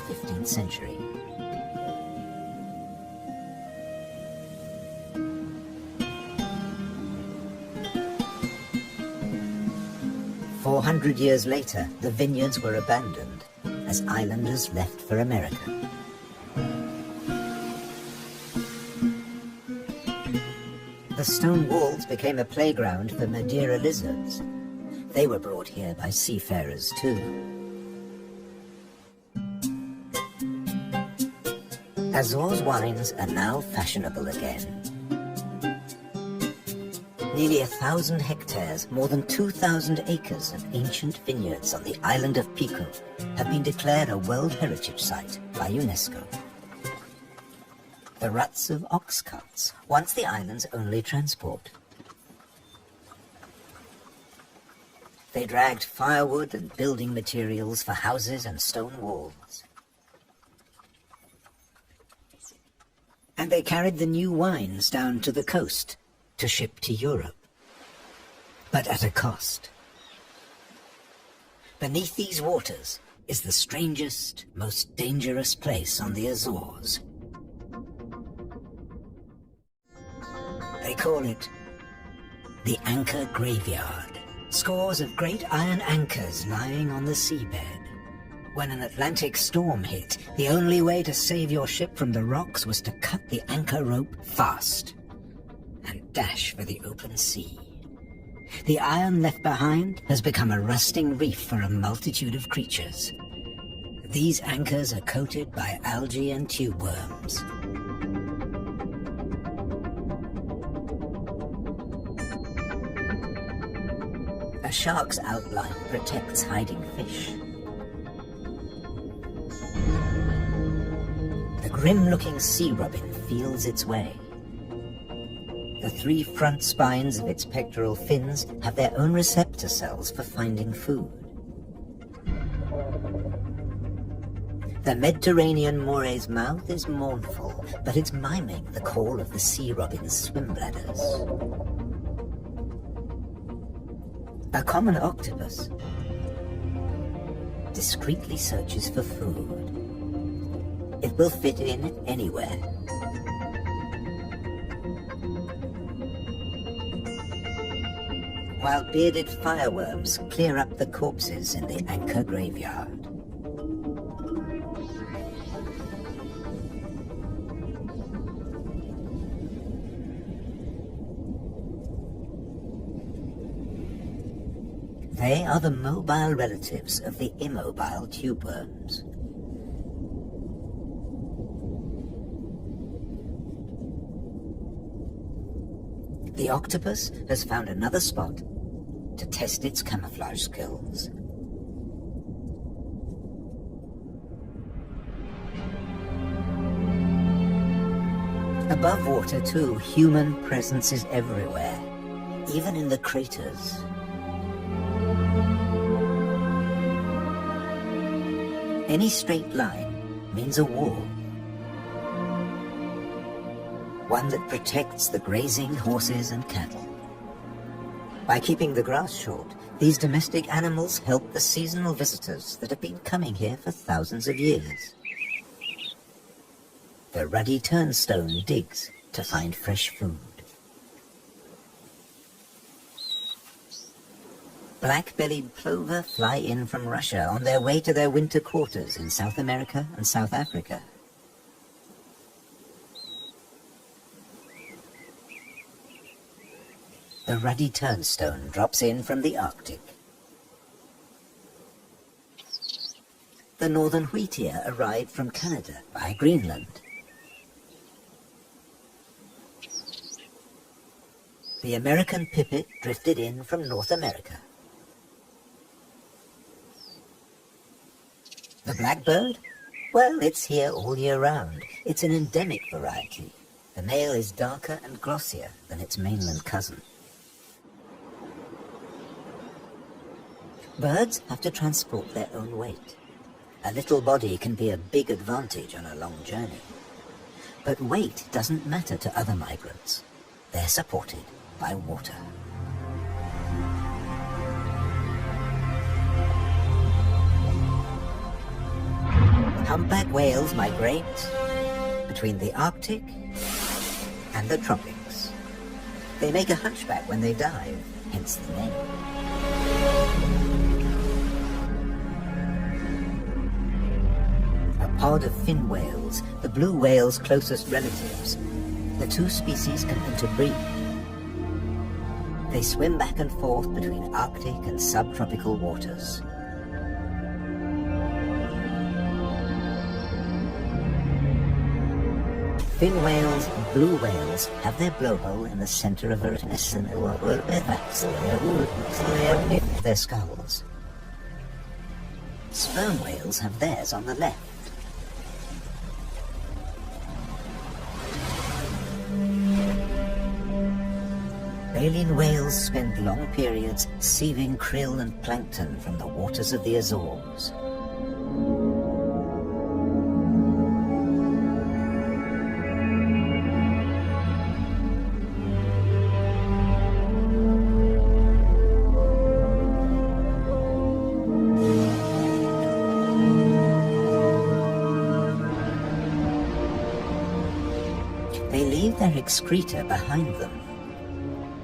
15th century. "400 years later, the vineyards were abandoned as islanders left for America. The stone walls became a playground for Madeira lizards. They were brought here by seafarers too. Azores wines are now fashionable again. Nearly 1,000 hectares, more than 2,000 acres of ancient vineyards on the island of Pico have been declared a World Heritage Site by UNESCO. The ruts of ox carts, once the island's only transport. They dragged firewood and building materials for houses and stone walls. And they carried the new wines down to the coast to ship to Europe, but at a cost. Beneath these waters is the strangest, most dangerous place on the Azores. They call it the Anchor Graveyard. Scores of great iron anchors lying on the seabed. When an Atlantic storm hit, the only way to save your ship from the rocks was to cut the anchor rope fast and dash for the open sea. The iron left behind has become a rusting reef for a multitude of creatures. These anchors are coated by algae and tube worms. A shark's outline protects hiding fish. The grim-looking sea robin feels its way. The 3 front spines of its pectoral fins have their own receptor cells for finding food. The Mediterranean moray's mouth is mournful, but it's miming the call of the sea robin's swim bladders. A common octopus discreetly searches for food. It will fit in anywhere. While bearded fireworms clear up the corpses in the Anchor Graveyard. They are the mobile relatives of the immobile tube worms. The octopus has found another spot to test its camouflage skills. Above water, too, human presence is everywhere, even in the craters. Any straight line means a wall. One that protects the grazing horses and cattle. By keeping the grass short, these domestic animals help the seasonal visitors that have been coming here for thousands of years. The ruddy turnstone digs to find fresh food. Black-bellied plover fly in from Russia on their way to their winter quarters in South America and South Africa. The ruddy turnstone drops in from the Arctic. The northern wheatear arrived from Canada by Greenland. The American pipit drifted in from North America. The blackbird? Well, it's here all year round. It's an endemic variety. The male is darker and glossier than its mainland cousin. Birds have to transport their own weight. A little body can be a big advantage on a long journey. But weight doesn't matter to other migrants. They're supported by water. Humpback whales migrate between the Arctic and the tropics. They make a hunchback when they dive, hence the name. A pod of fin whales, the blue whale's closest relatives. The two species can interbreed. They swim back and forth between Arctic and subtropical waters. Fin whales and blue whales have their blowhole in the center of their skulls. Sperm whales have theirs on the left. Baleen whales spend long periods sieving krill and plankton from the waters of the Azores. They leave their excreta behind them.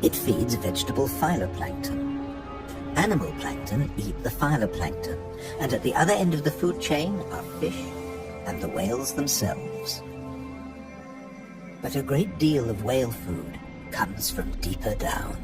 It feeds vegetable phytoplankton. Animal plankton eat the phytoplankton, and at the other end of the food chain are fish and the whales themselves. But a great deal of whale food comes from deeper down.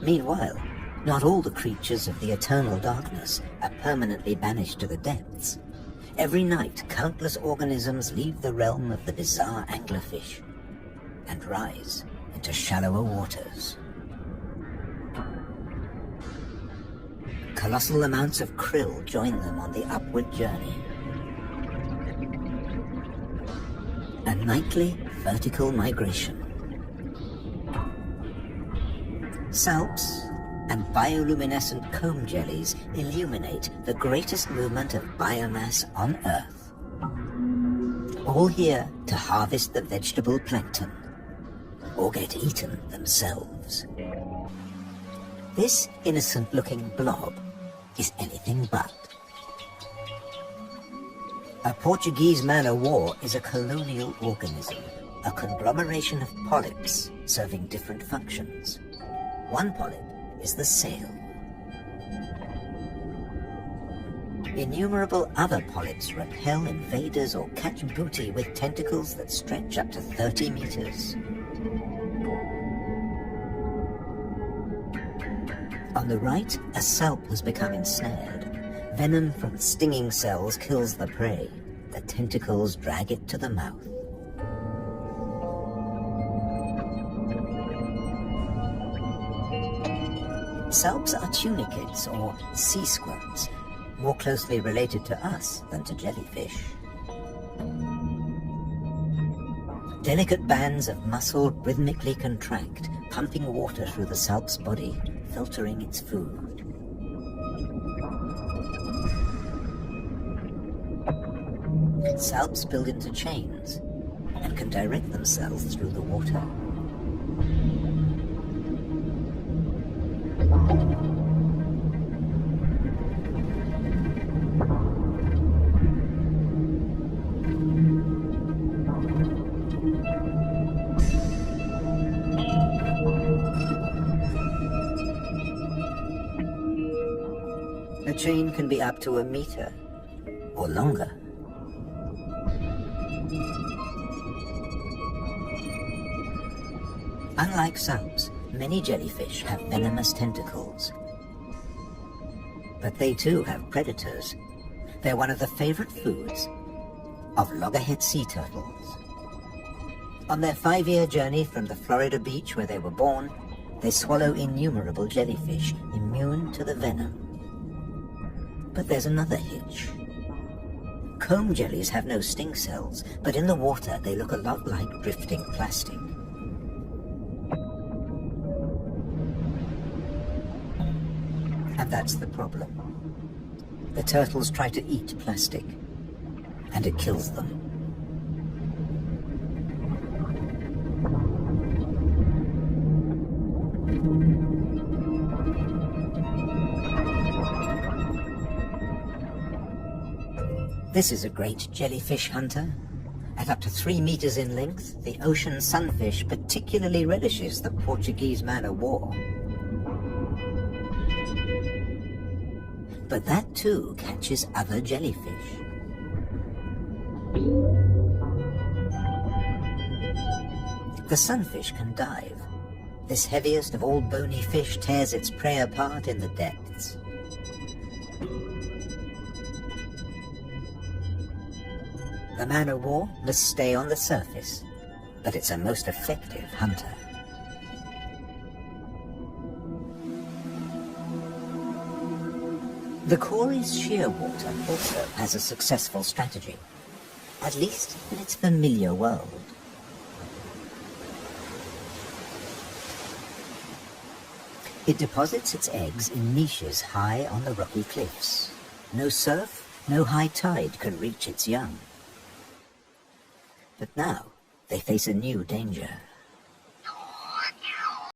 Meanwhile, not all the creatures of the eternal darkness are permanently banished to the depths. Every night, countless organisms leave the realm of the bizarre anglerfish and rise into shallower waters. Colossal amounts of krill join them on the upward journey. A nightly vertical migration. Salps and bioluminescent comb jellies illuminate the greatest movement of biomass on Earth. All here to harvest the vegetable plankton, or get eaten themselves. This innocent-looking blob is anything but. A Portuguese man-o'-war is a colonial organism, a conglomeration of polyps serving different functions. One polyp is the sail. Innumerable other polyps repel invaders or catch booty with tentacles that stretch up to 30 meters. On the right, a salp has become ensnared. Venom from stinging cells kills the prey. The tentacles drag it to the mouth. Salps are tunicates, or sea squirts, more closely related to us than to jellyfish. Delicate bands of muscle rhythmically contract, pumping water through the salp's body, filtering its food. Salps build into chains and can direct themselves through the water. A chain can be up to a meter or longer. Unlike salps, many jellyfish have venomous tentacles. But they too have predators. They're one of the favorite foods of loggerhead sea turtles. On their 5-year journey from the Florida beach where they were born, they swallow innumerable jellyfish immune to the venom. But there's another hitch. Comb jellies have no sting cells, but in the water they look a lot like drifting plastic. And that's the problem. The turtles try to eat plastic, and it kills them. This is a great jellyfish hunter. At up to 3 meters in length, the ocean sunfish particularly relishes the Portuguese man-o'-war. But that too catches other jellyfish. The sunfish can dive. This heaviest of all bony fish tears its prey apart in the depths. The man-o'-war must stay on the surface, but it's a most effective hunter. The Cory's shearwater also has a successful strategy, at least in its familiar world. It deposits its eggs in niches high on the rocky cliffs. No surf, no high tide can reach its young. But now they face a new danger.